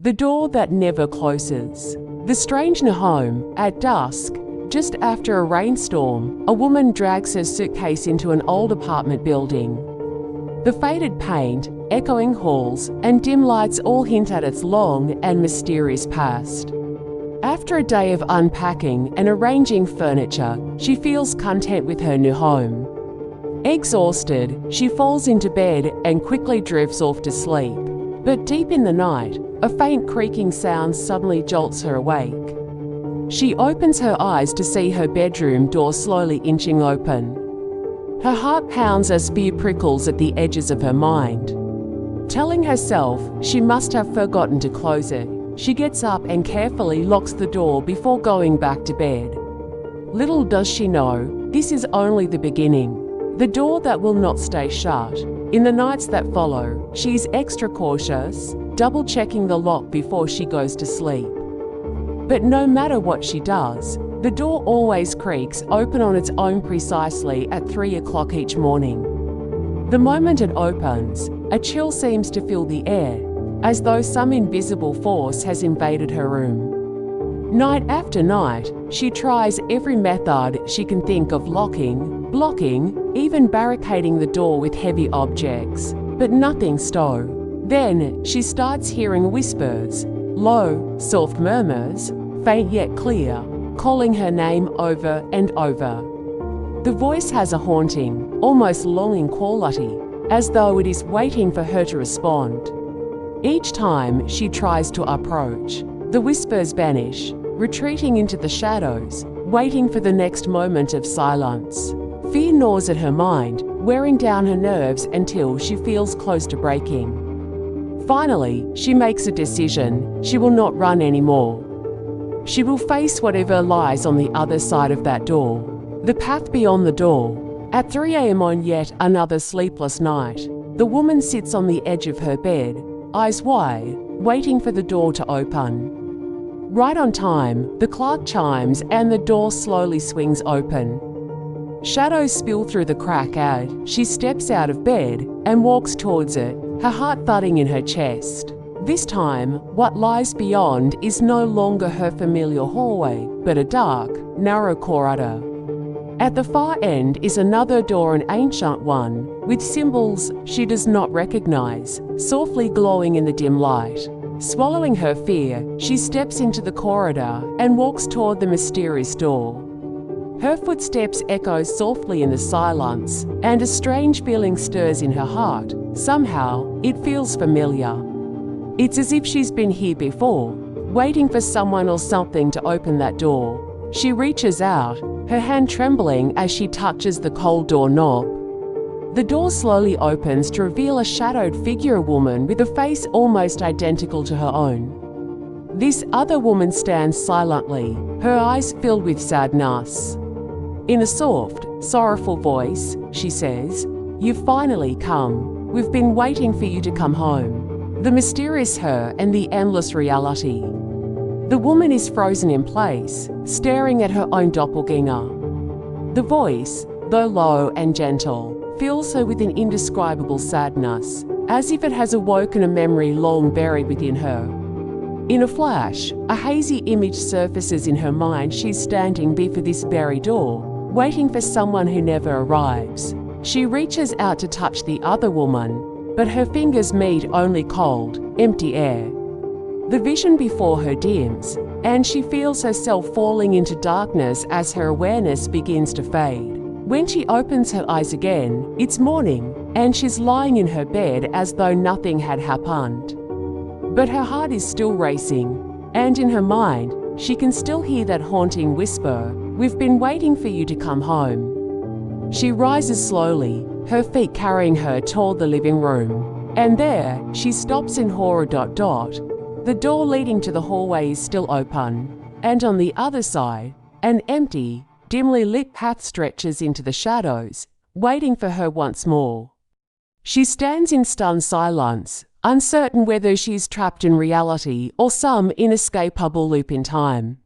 The door that never closes. The strange home. At dusk, just after a rainstorm, a woman drags her suitcase into an old apartment building. The faded paint, echoing halls, and dim lights all hint at its long and mysterious past. After a day of unpacking and arranging furniture, she feels content with her new home. Exhausted, she falls into bed and quickly drifts off to sleep. But deep in the night, a faint creaking sound suddenly jolts her awake. She opens her eyes to see her bedroom door slowly inching open. Her heart pounds as fear prickles at the edges of her mind. Telling herself she must have forgotten to close it, she gets up and carefully locks the door before going back to bed. Little does she know, this is only the beginning. The door that will not stay shut. In the nights that follow, she is extra cautious, double-checking the lock before she goes to sleep. But no matter what she does, the door always creaks open on its own precisely at 3 o'clock each morning. The moment it opens, a chill seems to fill the air, as though some invisible force has invaded her room. Night after night, she tries every method she can think of locking, blocking, even barricading the door with heavy objects, but nothing so. Then she starts hearing whispers, low, soft murmurs, faint yet clear, calling her name over and over. The voice has a haunting, almost longing quality, as though it is waiting for her to respond. Each time she tries to approach, the whispers vanish, retreating into the shadows, waiting for the next moment of silence. Fear gnaws at her mind, wearing down her nerves until she feels close to breaking. Finally, she makes a decision. She will not run anymore. She will face whatever lies on the other side of that door. The path beyond the door. At 3 a.m. on yet another sleepless night, the woman sits on the edge of her bed, eyes wide, waiting for the door to open. Right on time, the clock chimes and the door slowly swings open. Shadows spill through the crack as she steps out of bed and walks towards it, her heart thudding in her chest. This time, what lies beyond is no longer her familiar hallway, but a dark, narrow corridor. At the far end is another door, an ancient one, with symbols she does not recognize, softly glowing in the dim light. Swallowing her fear, she steps into the corridor and walks toward the mysterious door. Her footsteps echo softly in the silence, and a strange feeling stirs in her heart. Somehow, it feels familiar. It's as if she's been here before, waiting for someone or something to open that door. She reaches out, her hand trembling as she touches the cold doorknob. The door slowly opens to reveal a shadowed figure, a woman with a face almost identical to her own. This other woman stands silently, her eyes filled with sadness. In a soft, sorrowful voice, she says, "You've finally come. We've been waiting for you to come home." The mysterious her and the endless reality. The woman is frozen in place, staring at her own doppelganger. The voice, though low and gentle, fills her with an indescribable sadness, as if it has awoken a memory long buried within her. In a flash, a hazy image surfaces in her mind. She's standing before this very door, waiting for someone who never arrives. She reaches out to touch the other woman, but her fingers meet only cold, empty air. The vision before her dims, and she feels herself falling into darkness as her awareness begins to fade. When she opens her eyes again, it's morning, and she's lying in her bed as though nothing had happened. But her heart is still racing, and in her mind, she can still hear that haunting whisper, "We've been waiting for you to come home." She rises slowly, her feet carrying her toward the living room. And there, she stops in horror. The door leading to the hallway is still open, and on the other side, an empty, dimly lit path stretches into the shadows, waiting for her once more. She stands in stunned silence, uncertain whether she is trapped in reality or some inescapable loop in time.